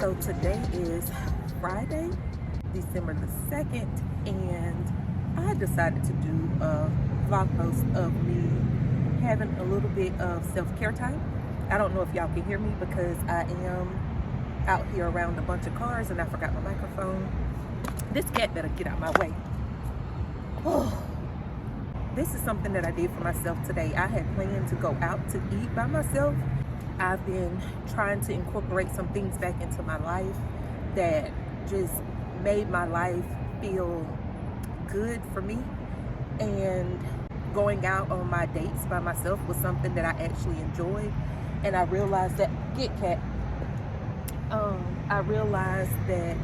So today is Friday, December the 2nd, and I decided to do a vlog post of me having a little bit of self-care time. I don't know if y'all can hear me because I am out here around a bunch of cars and I forgot my microphone. This cat better get out my way. Oh, this is something that I did for myself today. I had planned to go out to eat by myself. I've been trying to incorporate some things back into my life that just made my life feel good for me. And going out on my dates by myself was something that I actually enjoyed. And I realized that, I realized that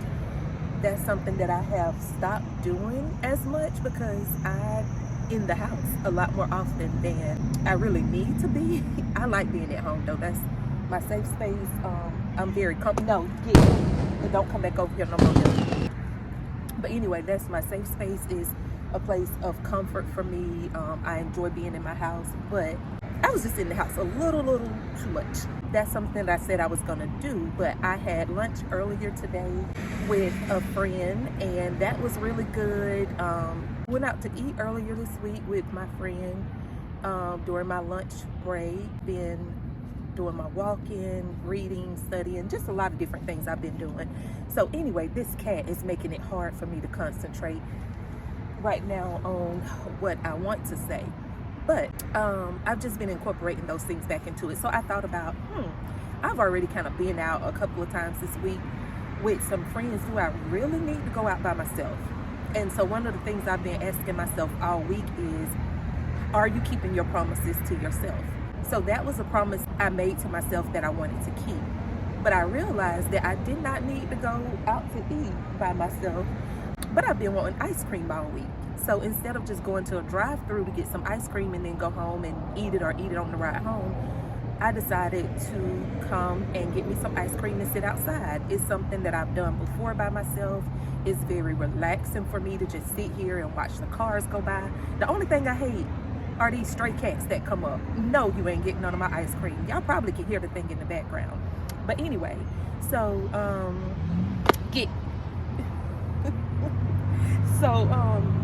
that's something that I have stopped doing as much because I'm in the house a lot more often than I really need to be. I like being at home though. That's my safe space. I'm very comfortable. No, get it. And don't come back over here no more. But anyway, that's my safe space, is a place of comfort for me. I enjoy being in my house, but I was just in the house a little too much. That's something that I said I was gonna do, but I had lunch earlier today with a friend and that was really good. Went out to eat earlier this week with my friend during my lunch break. Been doing my walking, reading, studying, just a lot of different things I've been doing. So anyway, this cat is making it hard for me to concentrate right now on what I want to say. But I've just been incorporating those things back into it. So I thought about, I've already kind of been out a couple of times this week with some friends. Do I really need to go out by myself? And so one of the things I've been asking myself all week is, are you keeping your promises to yourself? So that was a promise I made to myself that I wanted to keep. But I realized that I did not need to go out to eat by myself, but I've been wanting ice cream all week. So instead of just going to a drive-through to get some ice cream and then go home and eat it or eat it on the ride home, I decided to come and get me some ice cream and sit outside. It's something that I've done before by myself. It's very relaxing for me to just sit here and watch the cars go by. The only thing I hate are these stray cats that come up. No, you ain't getting none of my ice cream. Y'all probably can hear the thing in the background. But anyway, so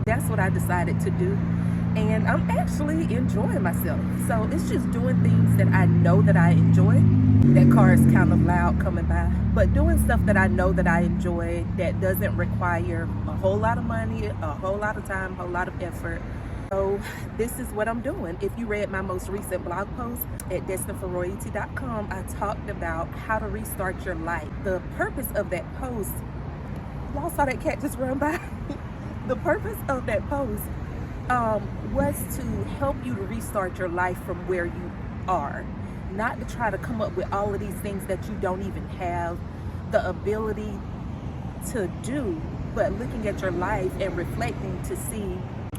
that's what I decided to do. And I'm actually enjoying myself. So it's just doing things that I know that I enjoy. That car is kind of loud coming by. But doing stuff that I know that I enjoy that doesn't require a whole lot of money, a whole lot of time, a whole lot of effort. So this is what I'm doing. If you read my most recent blog post at destinedforroyalty.com, I talked about how to restart your life. The purpose of that post, y'all saw that cat just run by? The purpose of that post was to help you to restart your life from where you are. Not to try to come up with all of these things that you don't even have the ability to do, but looking at your life and reflecting to see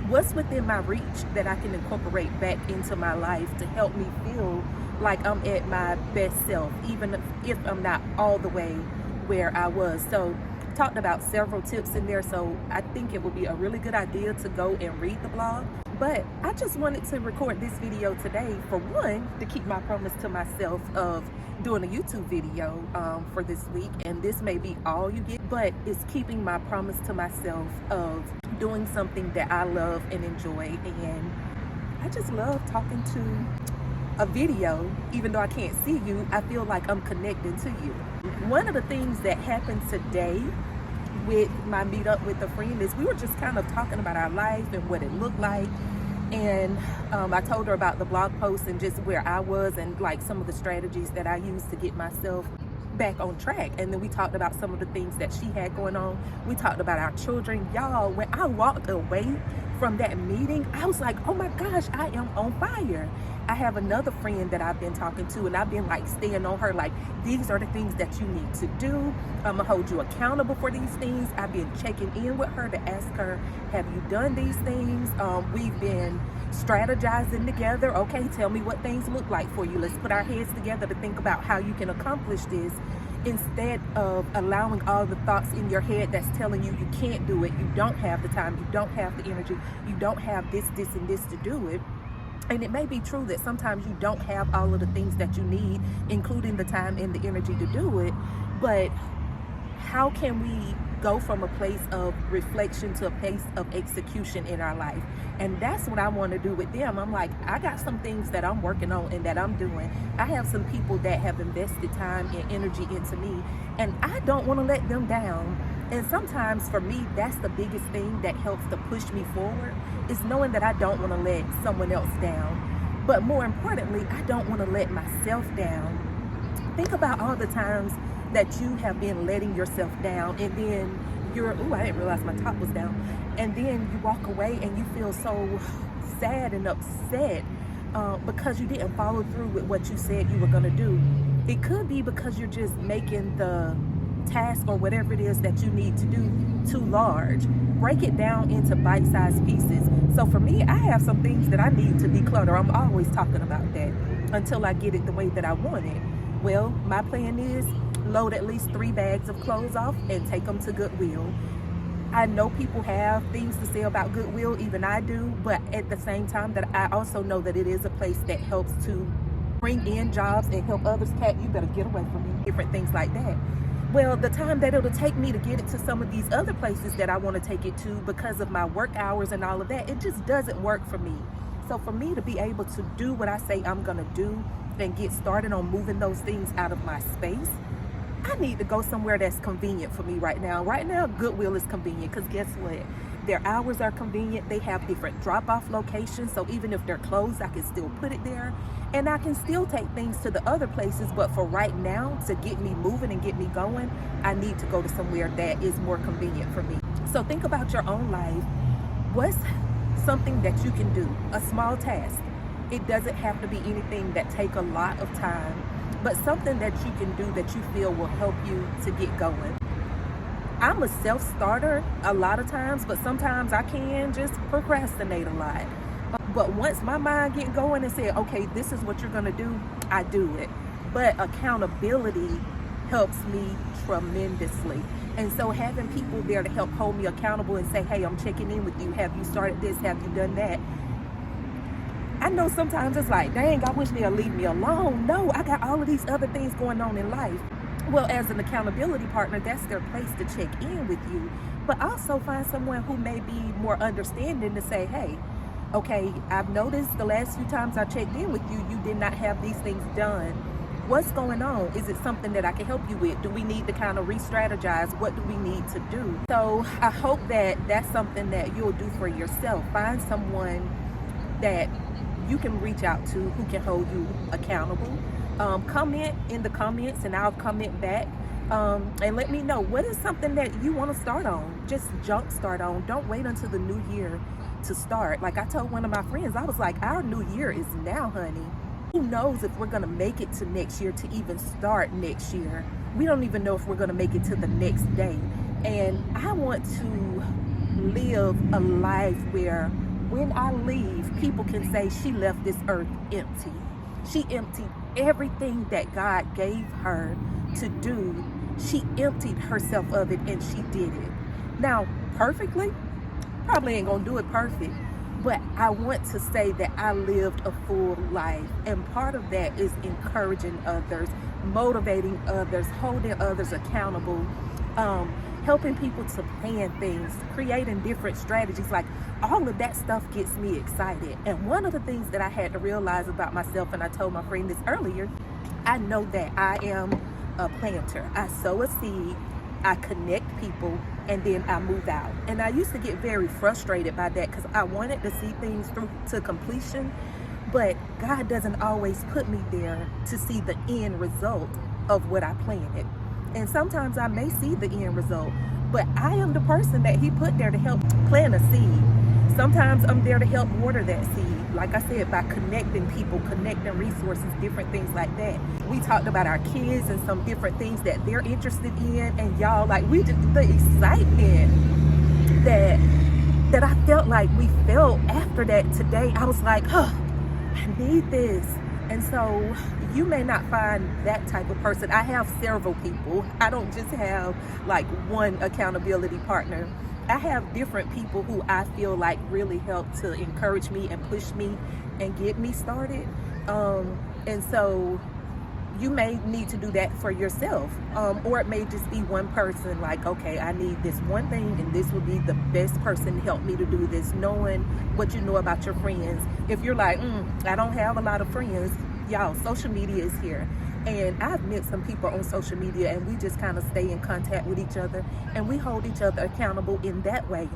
what's within my reach that I can incorporate back into my life to help me feel like I'm at my best self, even if I'm not all the way where I was. So talked about several tips in there, so I think it would be a really good idea to go and read the blog. But I just wanted to record this video today, for one, to keep my promise to myself of doing a YouTube video for this week, and this may be all you get, but it's keeping my promise to myself of doing something that I love and enjoy. And I just love talking to a video. Even though I can't see you, I feel like I'm connecting to you. One of the things that happened today with my meetup with a friend is we were just kind of talking about our life and what it looked like. And I told her about the blog post and just where I was and like some of the strategies that I used to get myself back on track. And then we talked about some of the things that she had going on. We talked about our children. Y'all, when I walked away from that meeting, I was like, oh my gosh, I am on fire. I have another friend that I've been talking to, and I've been like staying on her, like, these are the things that you need to do. I'm gonna hold you accountable for these things. I've been checking in with her to ask her, have you done these things? We've been strategizing together. Okay, tell me what things look like for you. Let's put our heads together to think about how you can accomplish this, instead of allowing all the thoughts in your head that's telling you you can't do it, you don't have the time, you don't have the energy, you don't have this, and this to do it. And it may be true that sometimes you don't have all of the things that you need, including the time and the energy to do it, but how can we go from a place of reflection to a place of execution in our life? And that's what I want to do with them. I'm like, I got some things that I'm working on and that I'm doing. I have some people that have invested time and energy into me, and I don't want to let them down. And sometimes for me, that's the biggest thing that helps to push me forward, is knowing that I don't want to let someone else down. But more importantly, I don't want to let myself down. Think about all the times that you have been letting yourself down, and then I didn't realize my top was down. And then you walk away and you feel so sad and upset because you didn't follow through with what you said you were gonna do. It could be because you're just making the task or whatever it is that you need to do too large. Break it down into bite-sized pieces. So for me, I have some things that I need to declutter. I'm always talking about that until I get it the way that I want it. Well, my plan is load at least 3 bags of clothes off and take them to Goodwill. I know people have things to say about Goodwill, even I do, but at the same time that I also know that it is a place that helps to bring in jobs and help others. Cat, you better get away from me. Different things like that. Well, the time that it'll take me to get it to some of these other places that I want to take it to because of my work hours and all of that, it just doesn't work for me. So for me to be able to do what I say I'm gonna do and get started on moving those things out of my space, I need to go somewhere that's convenient for me right now. Right now, Goodwill is convenient because guess what? Their hours are convenient. They have different drop-off locations. So even if they're closed, I can still put it there. And I can still take things to the other places. But for right now, to get me moving and get me going, I need to go to somewhere that is more convenient for me. So think about your own life. What's something that you can do? A small task. It doesn't have to be anything that take a lot of time, but something that you can do that you feel will help you to get going. I'm a self-starter a lot of times, but sometimes I can just procrastinate a lot. But once my mind get going and say, okay, this is what you're gonna do, I do it. But accountability helps me tremendously. And so having people there to help hold me accountable and say, hey, I'm checking in with you. Have you started this? Have you done that? I know sometimes it's like, dang, I wish they'd leave me alone. No, I got all of these other things going on in life. Well, as an accountability partner, that's their place to check in with you. But also find someone who may be more understanding to say, hey, okay, I've noticed the last few times I checked in with you, you did not have these things done. What's going on? Is it something that I can help you with? Do we need to kind of re-strategize? What do we need to do? So I hope that that's something that you'll do for yourself. Find someone that you can reach out to who can hold you accountable. Comment in the comments and I'll comment back, and let me know what is something that you want to start on. Just jump start on. Don't wait until the new year to start. Like I told one of my friends, I was like, our new year is now, honey. Who knows if we're gonna make it to next year to even start next year? We don't even know if we're gonna make it to the next day. And I want to live a life where when I leave, people can say she left this earth empty. She emptied everything that God gave her to do. She emptied herself of it and she did it. Now, perfectly, probably ain't gonna do it perfect, but I want to say that I lived a full life. And part of that is encouraging others, motivating others, holding others accountable, helping people to plan things, creating different strategies. Like all of that stuff gets me excited. And one of the things that I had to realize about myself, and I told my friend this earlier, I know that I am a planter. I sow a seed, I connect people, and then I move out. And I used to get very frustrated by that because I wanted to see things through to completion, but God doesn't always put me there to see the end result of what I planted. And sometimes I may see the end result, but I am the person that he put there to help plant a seed. Sometimes I'm there to help water that seed. Like I said, by connecting people, connecting resources, different things like that. We talked about our kids and some different things that they're interested in. And y'all, like we just, the excitement that I felt like we felt after that today, I was like, oh, I need this. And so you may not find that type of person. I have several people. I don't just have like one accountability partner. I have different people who I feel like really help to encourage me and push me and get me started. And so you may need to do that for yourself, or it may just be one person, like, okay, I need this one thing and this will be the best person to help me to do this, knowing what you know about your friends. If you're like, I don't have a lot of friends, y'all, social media is here. And I've met some people on social media, and we just kind of stay in contact with each other, and we hold each other accountable in that way.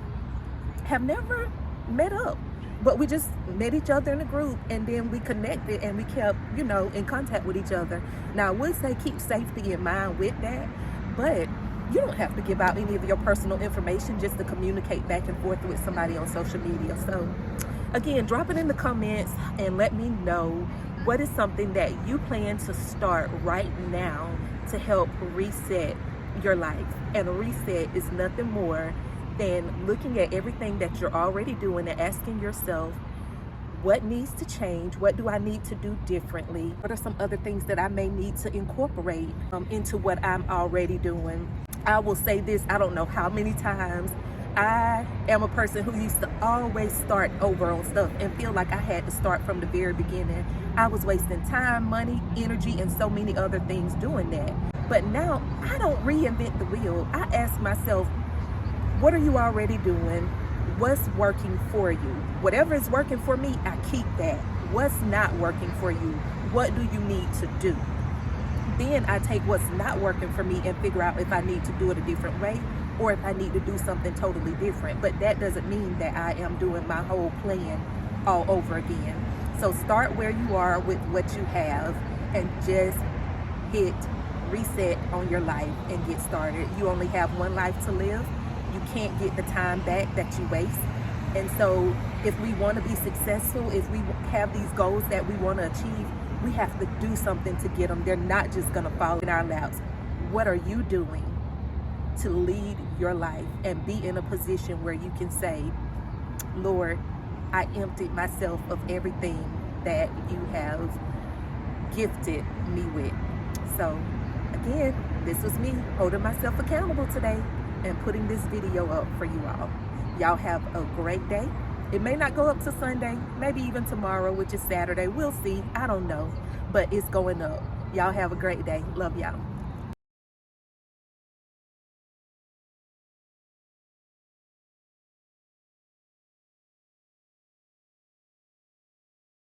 Have never met up, but we just met each other in a group, and then we connected and we kept, in contact with each other. Now, I would say keep safety in mind with that, but you don't have to give out any of your personal information just to communicate back and forth with somebody on social media. So again, drop it in the comments and let me know what is something that you plan to start right now to help reset your life. And a reset is nothing more than looking at everything that you're already doing and asking yourself, what needs to change? What do I need to do differently? What are some other things that I may need to incorporate into what I'm already doing? I will say this, I don't know how many times I am a person who used to always start over on stuff and feel like I had to start from the very beginning. I was wasting time, money, energy, and so many other things doing that. But now I don't reinvent the wheel. I ask myself, what are you already doing? What's working for you? Whatever is working for me, I keep that. What's not working for you? What do you need to do? Then I take what's not working for me and figure out if I need to do it a different way or if I need to do something totally different. But that doesn't mean that I am doing my whole plan all over again. So start where you are with what you have and just hit reset on your life and get started. You only have one life to live. You can't get the time back that you waste. And so if we want to be successful, if we have these goals that we want to achieve, we have to do something to get them. They're not just going to fall in our laps. What are you doing to lead your life and be in a position where you can say, Lord, I emptied myself of everything that you have gifted me with. So again, this was me holding myself accountable today and putting this video up for you all. Y'all have a great day. It may not go up to Sunday, maybe even tomorrow, which is Saturday. We'll see. I don't know, but it's going up. Y'all have a great day. Love y'all.